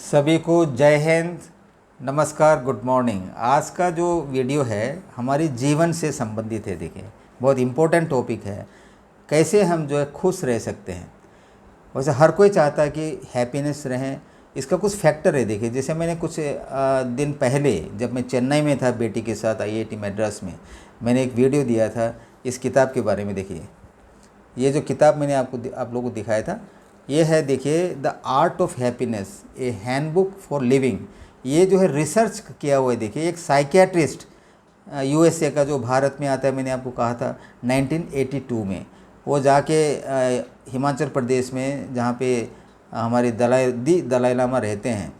सभी को जय हिंद, नमस्कार, गुड मॉर्निंग। आज का जो वीडियो है हमारी जीवन से संबंधित है। देखिए, बहुत इम्पोर्टेंट टॉपिक है, कैसे हम जो है खुश रह सकते हैं। वैसे हर कोई चाहता है कि हैप्पीनेस रहें। इसका कुछ फैक्टर है। देखिए, जैसे मैंने कुछ दिन पहले जब मैं चेन्नई में था बेटी के साथ आईआईटी मद्रास में, मैंने एक वीडियो दिया था इस किताब के बारे में। देखिए, ये जो किताब मैंने आप लोगों को दिखाया था, ये है, देखिए, the art of happiness, A handbook for living. ये जो है रिसर्च किया हुआ है। देखिए, एक साइकियाट्रिस्ट यूएसए का जो भारत में आता है, मैंने आपको कहा था 1982 में, वो जाके हिमाचल प्रदेश में, जहाँ पे हमारे दलाई लामा रहते हैं,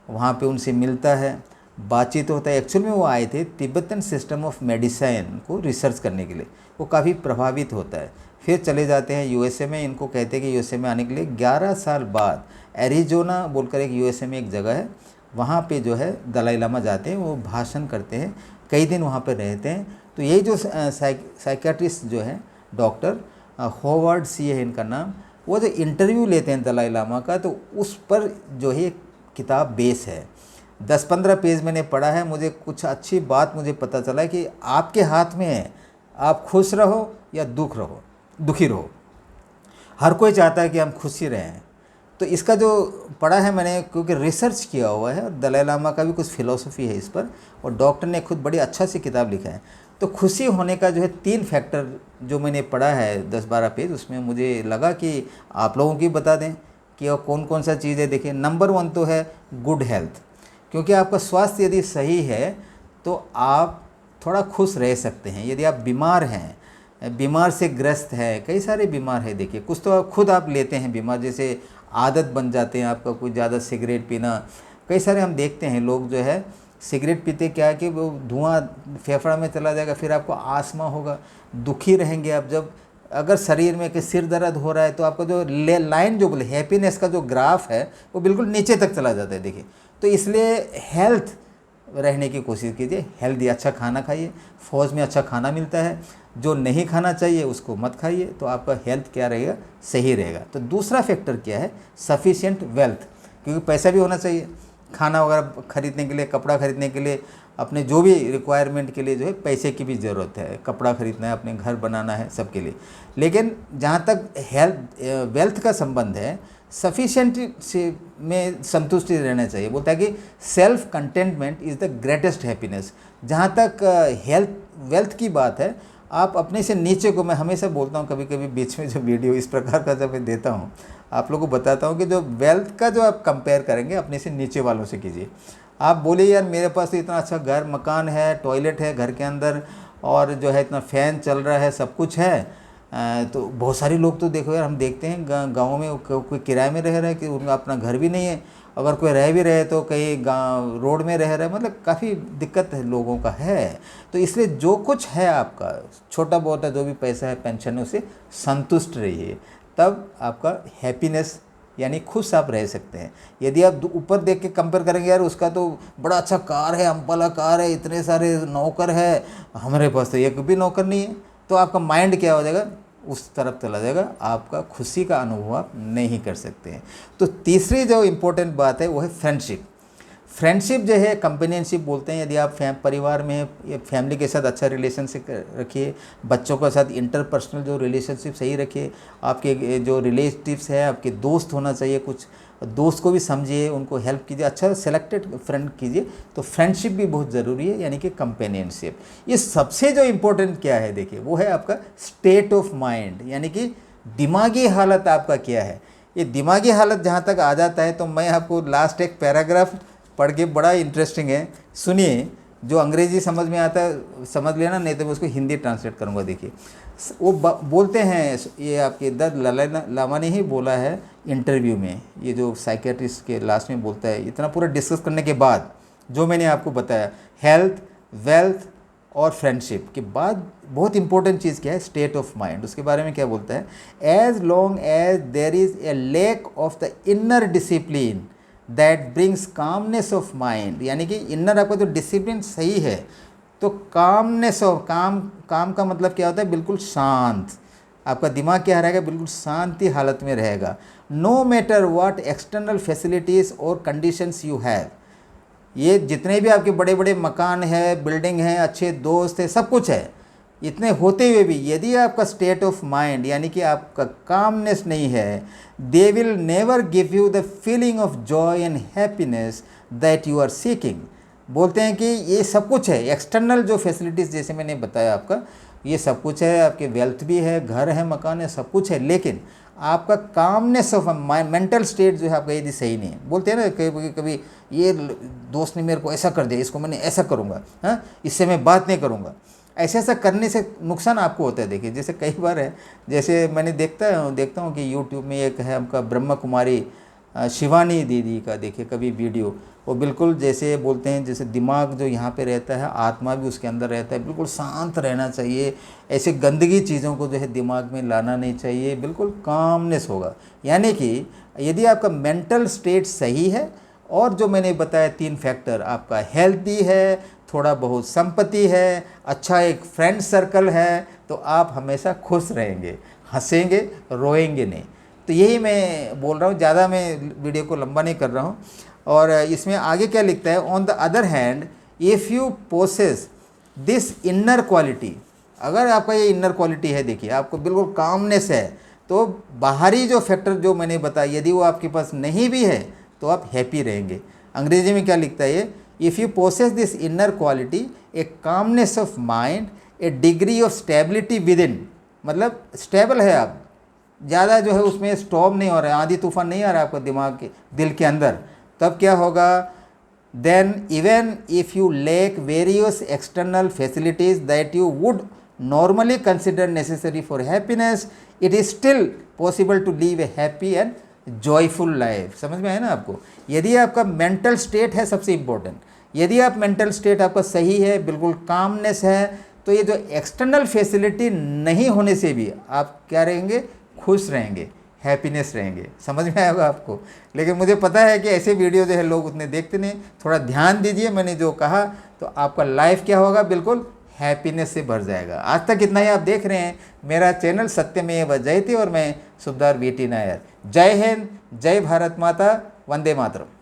वहाँ पे उनसे मिलता है, बातचीत होता है। एक्चुअल में वो आए थे तिब्बतन सिस्टम ऑफ मेडिसिन को रिसर्च करने के लिए। वो काफ़ी प्रभावित होता है, फिर चले जाते हैं यूएसए में। इनको कहते हैं कि यूएसए में आने के लिए 11 साल बाद एरिजोना बोलकर एक यूएसए में एक जगह है, वहाँ पे जो है दलाई लामा जाते हैं, वो भाषण करते हैं, कई दिन वहाँ पर रहते हैं। तो यही जो साइकियाट्रिस्ट जो है डॉक्टर होवर्ड सी है इनका नाम, वो जो इंटरव्यू लेते हैं दलाई लामा का, तो उस पर जो है किताब बेस है। 10-15 पेज मैंने पढ़ा है। मुझे कुछ अच्छी बात मुझे पता चला कि आपके हाथ में है, आप खुश रहो या दुखी रहो। हर कोई चाहता है कि हम खुशी रहें। तो इसका जो पढ़ा है मैंने, क्योंकि रिसर्च किया हुआ है, और दलाई लामा का भी कुछ फिलॉसफी है इस पर, और डॉक्टर ने खुद बड़ी अच्छा सी किताब लिखा है। तो खुशी होने का जो है 3 फैक्टर जो मैंने पढ़ा है 10-12 पेज, उसमें मुझे लगा कि आप लोगों की बता दें कि और कौन कौन सा चीज़ है। देखिए, नंबर 1 तो है गुड हेल्थ, क्योंकि आपका स्वास्थ्य यदि सही है तो आप थोड़ा खुश रह सकते हैं। यदि आप बीमार हैं, बीमार से ग्रस्त है, कई सारे बीमार है। देखिए, कुछ तो खुद आप लेते हैं बीमार, जैसे आदत बन जाते हैं आपका कुछ ज़्यादा सिगरेट पीना। कई सारे हम देखते हैं लोग जो है सिगरेट पीते, क्या है कि वो धुआं फेफड़ा में चला जाएगा, फिर आपको आस्थमा होगा, दुखी रहेंगे आप। जब अगर शरीर में कि सिर दर्द हो रहा है तो आपका जो लाइन जो बोले हैप्पीनेस का जो ग्राफ है वो बिल्कुल नीचे तक चला जाता है। देखिए, तो इसलिए हेल्थ रहने की कोशिश कीजिए। हेल्दी अच्छा खाना खाइए, फौज में अच्छा खाना मिलता है, जो नहीं खाना चाहिए उसको मत खाइए, तो आपका हेल्थ क्या रहेगा, सही रहेगा। तो दूसरा फैक्टर क्या है, सफिशिएंट वेल्थ, क्योंकि पैसा भी होना चाहिए खाना वगैरह खरीदने के लिए, कपड़ा खरीदने के लिए, अपने जो भी रिक्वायरमेंट के लिए जो है पैसे की भी ज़रूरत है। कपड़ा खरीदना है, अपने घर बनाना है, सबके लिए। लेकिन जहाँ तक वेल्थ का संबंध है, सफिशिएंट से में संतुष्टि रहना चाहिए। बोलता है कि self contentment is the greatest happiness. जहाँ तक वेल्थ की बात है, आप अपने से नीचे को, मैं हमेशा बोलता हूँ, कभी कभी बीच में जो वीडियो इस प्रकार का जब मैं देता हूँ, आप लोगों को बताता हूँ कि जो वेल्थ का जो आप कंपेयर करेंगे अपने से नीचे वालों से कीजिए। आप बोलिए यार मेरे पास तो इतना अच्छा घर मकान है, टॉयलेट है घर के अंदर, और जो है इतना फ़ैन चल रहा है, सब कुछ है। तो बहुत सारे लोग तो देखो यार, हम देखते हैं गाँव में कोई किराए में रह रहा है, कि उनका अपना घर भी नहीं है। अगर कोई रह भी रहे तो कहीं गाँव रोड में रह रहा है, मतलब काफ़ी दिक्कत है लोगों का है। तो इसलिए जो कुछ है आपका, छोटा बहुत है, जो भी पैसा है, पेंशन है, उससे संतुष्ट रहिए, तब आपका हैप्पीनेस यानी खुश आप रह सकते हैं। यदि आप ऊपर देख के कंपेयर करेंगे, यार उसका तो बड़ा अच्छा कार है, अम्पाला कार है, इतने सारे नौकर है, हमारे पास तो एक भी नौकर नहीं है, तो आपका माइंड क्या हो जाएगा, उस तरफ चला जाएगा, आपका खुशी का अनुभव आप नहीं कर सकते हैं। तो तीसरी जो इम्पोर्टेंट बात है वो है फ्रेंडशिप। फ्रेंडशिप जो है कंपेनियनशिप बोलते हैं। यदि आप परिवार में या फैमिली के साथ अच्छा रिलेशनशिप रखिए, बच्चों के साथ इंटरपर्सनल जो रिलेशनशिप सही रखिए, आपके जो रिलेटिव्स है, आपके दोस्त होना चाहिए, कुछ दोस्त को भी समझिए, उनको हेल्प कीजिए, अच्छा सेलेक्टेड फ्रेंड कीजिए। तो फ्रेंडशिप भी बहुत ज़रूरी है, यानी कि कंपेनियनशिप। ये सबसे जो इम्पोर्टेंट क्या है, देखिए, वो है आपका स्टेट ऑफ माइंड, यानी कि दिमागी हालत आपका क्या है। ये दिमागी हालत जहाँ तक आ जाता है, तो मैं आपको लास्ट एक पैराग्राफ पढ़ के, बड़ा इंटरेस्टिंग है, सुनिए। जो अंग्रेजी समझ में आता है समझ लेना, नहीं तो मैं उसको हिंदी ट्रांसलेट करूँगा। देखिए, वो बोलते हैं, ये आपके दलाई लामा ने ही बोला है इंटरव्यू में, ये जो साइकियाट्रिस्ट के लास्ट में बोलता है, इतना पूरा डिस्कस करने के बाद जो मैंने आपको बताया, हेल्थ, वेल्थ और फ्रेंडशिप के बाद बहुत इंपॉर्टेंट चीज़ क्या है, स्टेट ऑफ माइंड। उसके बारे में क्या बोलता है, as long as there is a lack of the inner discipline that brings calmness of mind, यानी कि इनर आपका जो डिसिप्लिन सही है, तो कामनेस ऑफ काम का मतलब क्या होता है, बिल्कुल शांत। आपका दिमाग क्या रहेगा, बिल्कुल शांति हालत में रहेगा। No matter what external facilities और कंडीशंस यू हैव। ये जितने भी आपके बड़े बड़े मकान है, बिल्डिंग है, अच्छे दोस्त है, सब कुछ है, इतने होते हुए भी यदि आपका स्टेट ऑफ माइंड यानी कि आपका कामनेस नहीं है, they will never give you the feeling of joy and happiness that you are seeking. बोलते हैं कि ये सब कुछ है, एक्सटर्नल जो फैसिलिटीज़ जैसे मैंने बताया आपका, ये सब कुछ है, आपके वेल्थ भी है, घर है, मकान है, सब कुछ है, लेकिन आपका कामनेस ऑफ मेंटल स्टेट जो है आपका यदि सही नहीं है। बोलते हैं ना कभी कभी, ये दोस्त ने मेरे को ऐसा कर दिया, इसको मैंने ऐसा करूँगा, हाँ, इससे मैं बात नहीं करूँगा, ऐसा ऐसा करने से नुकसान आपको होता है। देखिए जैसे कई बार है, जैसे मैंने देखता हूँ कि यूट्यूब में एक है हमका ब्रह्म कुमारी शिवानी दीदी का, देखिए कभी वीडियो, वो बिल्कुल जैसे बोलते हैं जैसे दिमाग जो यहाँ पे रहता है, आत्मा भी उसके अंदर रहता है, बिल्कुल शांत रहना चाहिए, ऐसे गंदगी चीज़ों को जो है दिमाग में लाना नहीं चाहिए, बिल्कुल कामनेस होगा। यानी कि यदि आपका मेंटल स्टेट सही है और जो मैंने बताया 3 फैक्टर, आपका हेल्दी है, थोड़ा बहुत संपत्ति है, अच्छा एक फ्रेंड सर्कल है, तो आप हमेशा खुश रहेंगे, हंसेंगे, रोएंगे नहीं। तो यही मैं बोल रहा हूँ, ज़्यादा मैं वीडियो को लंबा नहीं कर रहा हूँ। और इसमें आगे क्या लिखता है, on the other hand if you possess this inner quality, अगर आपका ये इनर क्वालिटी है, देखिए आपको बिल्कुल कामनेस है, तो बाहरी जो फैक्टर जो मैंने बताया यदि वो आपके पास नहीं भी है तो आप हैप्पी रहेंगे। अंग्रेजी में क्या लिखता है ये, if you possess this inner quality, a calmness of mind, a degree of stability within, मतलब स्टेबल है आप, ज़्यादा जो है उसमें स्टॉर्म नहीं हो रहा है, आंधी तूफान नहीं आ रहा है आपको दिमाग के दिल के अंदर, तब क्या होगा, then even if you lack various external facilities that you would normally consider necessary for happiness, it is still possible to live a happy and joyful life. समझ में आया ना आपको। यदि आपका मेंटल स्टेट है सबसे इम्पोर्टेंट, यदि आप मेंटल स्टेट आपका सही है, बिल्कुल कामनेस है, तो ये जो एक्सटर्नल फैसिलिटी नहीं होने से भी आप क्या रहेंगे, खुश रहेंगे, हैप्पीनेस रहेंगे। समझ में आएगा आपको। लेकिन मुझे पता है कि ऐसे वीडियो जो है लोग उतने देखते नहीं, थोड़ा ध्यान दीजिए मैंने जो कहा, तो आपका लाइफ क्या होगा, बिल्कुल हैप्पीनेस से भर जाएगा। आज तक इतना ही आप देख रहे हैं मेरा चैनल सत्यमेव जयते और मैं सुबदार वीटी नायर। जय हिंद, जय भारत माता, वंदे मातरम।